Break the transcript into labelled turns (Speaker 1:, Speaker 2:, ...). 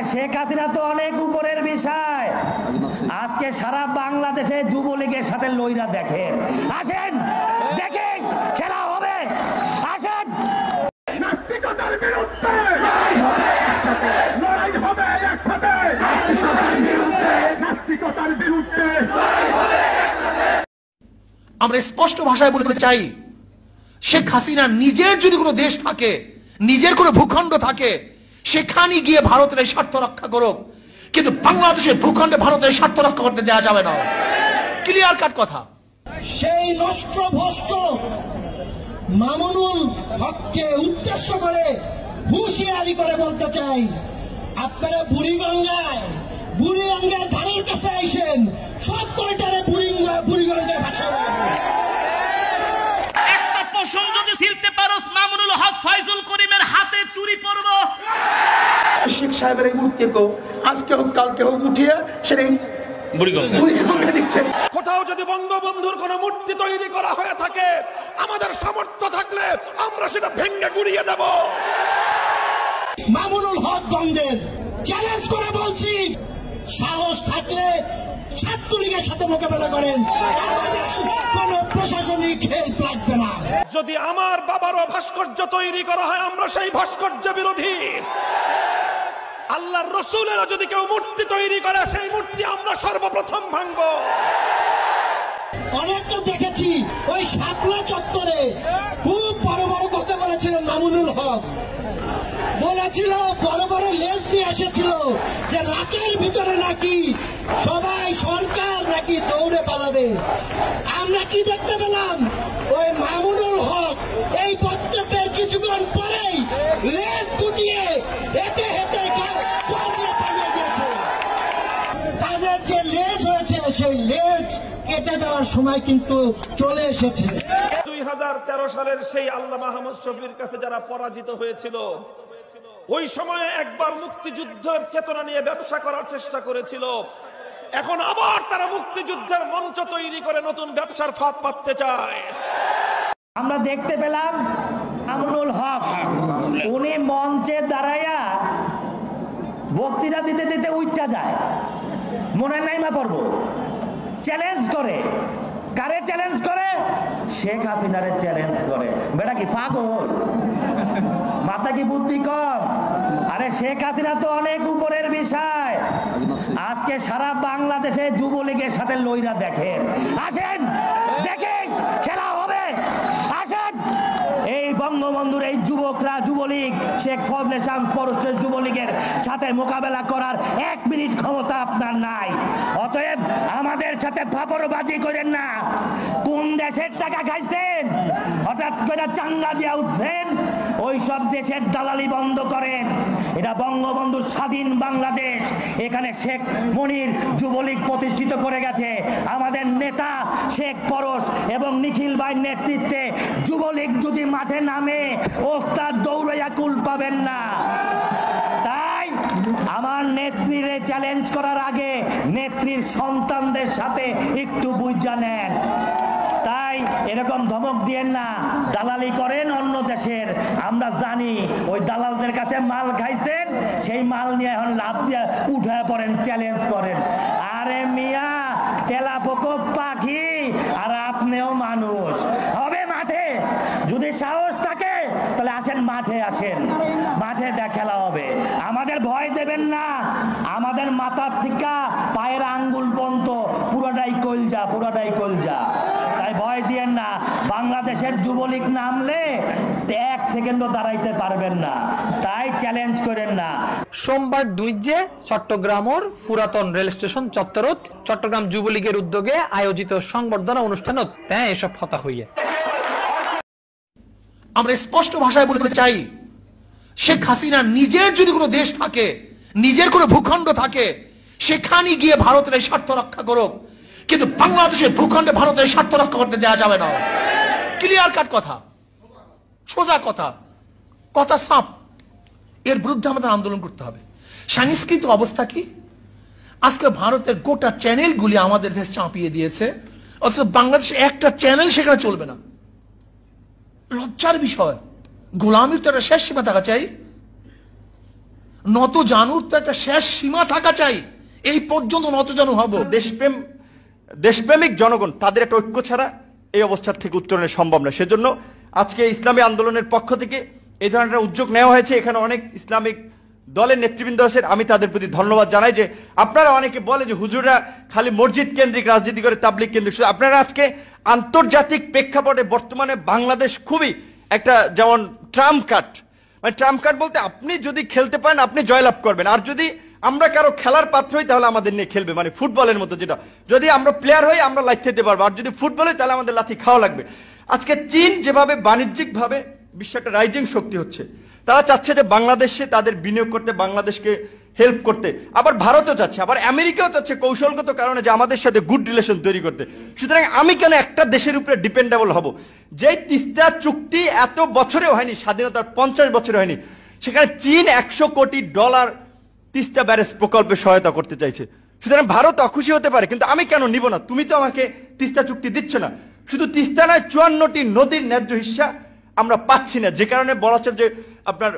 Speaker 1: আরে শেখ হাসিনা তো অনেক উপরের বিষয়। আজকে সারা বাংলাদেশে যুবলীগের সাথে লইরা দেখেন, আসেন দেখেন খেলা হবে, আসেন।
Speaker 2: নাস্তিকতার বিরুদ্ধে লড়াই হবে একসাথে, নাস্তিকতার বিরুদ্ধে।
Speaker 3: আমরা স্পষ্ট ভাষায় বলতে চাই, শেখ হাসিনা নিজের যদি কোনো দেশ থাকে, নিজের কোনো ভূখণ্ড থাকে, সেখানে গিয়ে ভারতের স্বার্থ রক্ষা করুক, কিন্তু বাংলাদেশের ভূখণ্ডে ভারতের স্বার্থ রক্ষা করতে দেওয়া যাবে না। ক্লিয়ার কাট কথা।
Speaker 4: সেই নষ্ট ভ্রষ্ট মামুনুল হককে উদ্দেশ্য করে হুঁশিয়ারি করে বলতে চাই, আপনারা বুড়িগঙ্গার ধারের কাছে আইসেন, সব কয়টারে বুড়িগঙ্গায় ভাসায় রাখবেন।
Speaker 5: একটা পোষণ যদি ছিঁড়তে পারোস মামুনুল হক ফয়জুল করিমের হাতে চুরি পড়ব।
Speaker 3: শেখ সাহেবের এই মূর্তিকেও আজকে হোক কালকে হোক উঠিয়ে সেটা বুড়িগঙ্গা দিচ্ছে।
Speaker 6: কোথাও যদি বঙ্গবন্ধুর কোন মূর্তি তৈরি করা হয়ে থাকে, আমাদের সামর্থ্য থাকলে আমরা সেটা ভেঙে গুড়িয়ে দেব।
Speaker 4: মামুনুল হক গঙ্গের চ্যালেঞ্জ করে বলছি, সাহস থাকলে ছাত্রলীগের সাথে মোকাবেলা করেন, আমাদের কোন প্রশাসনিক হেল্প লাগবে না।
Speaker 6: যদি আমার বাবারও ভাস্কর্য তৈরি করা হয়, আমরা সেই ভাস্কর্য বিরোধী। আল্লাহর রসুলেরও যদি কেউ মূর্তি তৈরি করে, সেই মূর্তি আমরা সর্বপ্রথম ভাঙব।
Speaker 4: অনেক তো দেখেছি ওই শাপলা চত্বরে খুব বড় বড় কথা বলেছিলেন মামুনুল হক, বলেছিল বড় বড় লেজ দিয়ে এসেছিল যে রাতের ভিতরে নাকি সবাই সরকার নাকি দৌড়ে পালাবে। আমরা কি দেখতে পেলাম, ওই মামুনুল হক এই বক্তব্যের কিছুক্ষণ পরেই লেজ গুটিয়ে হেঁটে হেঁটে পালিয়ে গেছে। তাদের যে লেজ হয়েছে, সেই লেজ কেটে দেওয়ার সময় কিন্তু চলে এসেছে।
Speaker 6: 2013 সালের সেই আল্লামা আহমদ শফির কাছে যারা পরাজিত হয়েছিল, ওই সময়ে একবার মুক্তিযুদ্ধের চেতনা নিয়ে ব্যবসা করার চেষ্টা করেছিল। এখন আবার তারা মুক্তিযুদ্ধের মঞ্চ তৈরি করে নতুন ব্যবসার ফাঁদ পাততে চায়।
Speaker 1: আমরা দেখতে পেলাম মামুনুল হক উনি মঞ্চে দাঁড়াইয়া বক্তৃতা দিতে দিতে উঠতে যায়, মনে নাই মা পড়ব, চ্যালেঞ্জ করে। কারে চ্যালেঞ্জ করে? শেখ হাসিনারে চ্যালেঞ্জ করে। বেটা কি পাগল, মাথা কি বুদ্ধি কম? আরে শেখ হাসিনা তো অনেক উপরের বিষয়। আজকে সারা বাংলাদেশে যুবলীগের সাথে লইরা দেখেন, আসেন দেখেন খেলা হবে, আসেন। এই বঙ্গবন্ধুর এই যুবকরা, যুবলীগ, শেখ ফজলে শামস পরশের যুবলীগের সাথে মোকাবেলা করার 1 মিনিট ক্ষমতা আপনার নাই। অতএব আমাদের সাথে ফাপড়বাজি করেন না। কোন দেশের টাকা খাইছেন, হঠাৎ করে চাঙ্গা দিয়া উঠছেন, ওই সব দেশের দালালি বন্ধ করেন। এটা বঙ্গবন্ধুর স্বাধীন বাংলাদেশ, এখানে শেখ মুনীর যুবলীগ প্রতিষ্ঠিত করে গেছে। আমাদের নেতা শেখ পরশ এবং নিখিল ভাইয়ের নেতৃত্বে যুবলীগ যদি মাঠে নামে, ওস্তাদ দৌড়াইয়া কুল পাবেন না। তাই আমার নেত্রীরে চ্যালেঞ্জ করার আগে নেত্রীর সন্তানদের সাথে একটু বুঝা নেন। তাই এরকম ধমক দিয়েন না, দালালি করেন অন্য দেশের। আমরা জানি ওই দালালদের কাছে মাল খাইছেন, সেই মাল নিয়ে এখন লাভ দিয়ে উঠে পড়েন, চ্যালেঞ্জ করেন। আরে মিয়া, তেলাপোকা পাখি আর আপনিও মানুষ। হবে মাঠে, যদি সাহস থাকে তাহলে আসেন, মাঠে আসেন, মাঠে খেলা হবে। আমাদের ভয় দেবেন না, আমাদের মাথার থেকে পায়ের আঙ্গুল পর্যন্ত পুরোটাই কলজা, পুরোটাই কলজা। তাই ভয় দিয়েন না। বাংলাদেশের যুবলীগ নামলে 1 সেকেন্ডও দাঁড়াইতে পারবেন না, তাই চ্যালেঞ্জ করেন না।
Speaker 7: সোমবার 2 চট্টগ্রামের পুরাতন রেল স্টেশন চত্বরত চট্টগ্রাম যুবলীগের উদ্যোগে আয়োজিত সংবর্ধনা অনুষ্ঠানত এসব কথা হইয়া।
Speaker 3: আমরা স্পষ্ট ভাষায় বলতে চাই, শেখ হাসিনা নিজের যদি কোনো দেশ থাকে, নিজের কোনো ভূখণ্ড থাকে, সেখানে গিয়ে ভারতের স্বার্থ রক্ষা করুক, কিন্তু বাংলাদেশের ভূখণ্ডে ভারতের স্বার্থ রক্ষা করতে দেওয়া যাবে না। ক্লিয়ার কাট কথা, সোজা কথা, কথা সাপ। এর বিরুদ্ধে আমাদের আন্দোলন করতে হবে। সাংস্কৃতিক অবস্থা কি? আজকে ভারতের গোটা চ্যানেলগুলি আমাদের দেশ চাপিয়ে দিয়েছে, অথচ বাংলাদেশে একটা চ্যানেল সেখানে চলবে না। লজ্জার বিষয়। গোলামির তো একটা শেষ সীমা থাকা চাই। নত জানুর তো একটা শেষ সীমা থাকা চাই। এই পর্যন্ত নত জানু হব।
Speaker 8: দেশপ্রেমিক জনগণ তাদের একটা ঐক্য ছাড়া এই অবস্থার থেকে উত্তরণের সম্ভব না। সেজন্য আজকে ইসলামী আন্দোলনের পক্ষ থেকে এই ধরনের উদ্যোগ নেওয়া হয়েছে। এখানে অনেক ইসলামিক দলের নেতৃবৃন্দ আছেন, আমি তাদের প্রতি ধন্যবাদ জানাই। যে আপনারা অনেকে বলে যে হুজুররা খালি মসজিদ কেন্দ্রিক রাজনীতি করে, তাবলিগ কেন্দ্রিক। আপনারা আজকে আন্তর্জাতিক প্রেক্ষাপটে বর্তমানে বাংলাদেশ খুবই একটা যেমন ট্রাম্প কার্ড, মানে ট্রাম্প কার্ড বলতে আপনি যদি খেলতে পারেন আপনি জয়লাভ করবেন, আর যদি আমরা কারো খেলার পাত্র হই তাহলে আমাদের নিয়ে খেলবে, মানে ফুটবলের মতো। যেটা যদি আমরা প্লেয়ার হই আমরা লাথি খেতে পারবো, আর যদি ফুটবল হয় তাহলে আমাদের লাথি খাওয়া লাগবে। আজকে চীন যেভাবে বাণিজ্যিকভাবে বিশ্ব একটা রাইজিং শক্তি হচ্ছে, তারা চাচ্ছে যে বাংলাদেশে তাদের বিনিয়োগ করতে, বাংলাদেশকে হেল্প করতে। আবার ভারতও চাচ্ছে, আবার আমেরিকাও চাচ্ছে কৌশলগত কারণে যে আমাদের সাথে গুড রিলেশন তৈরি করতে। সুতরাং আমি কেন একটা দেশের উপরে ডিপেন্ডেবল হব? যে তিস্তা চুক্তি এত বছরেও হয়নি, স্বাধীনতার 50 বছরে হয়নি, সেখানে চীন $100 কোটি তিস্তা ব্যারেজ প্রকল্পে সহায়তা করতে চাইছে। সুতরাং ভারত অখুশি হতে পারে, কিন্তু আমি কেন নিব না? তুমি তো আমাকে তিস্তা চুক্তি দিচ্ছ না। শুধু তিস্তা নয়, 54টি নদীর ন্যায্য হিস্সা আমরা পাচ্ছি না, যে কারণে বলা হচ্ছে যে আপনার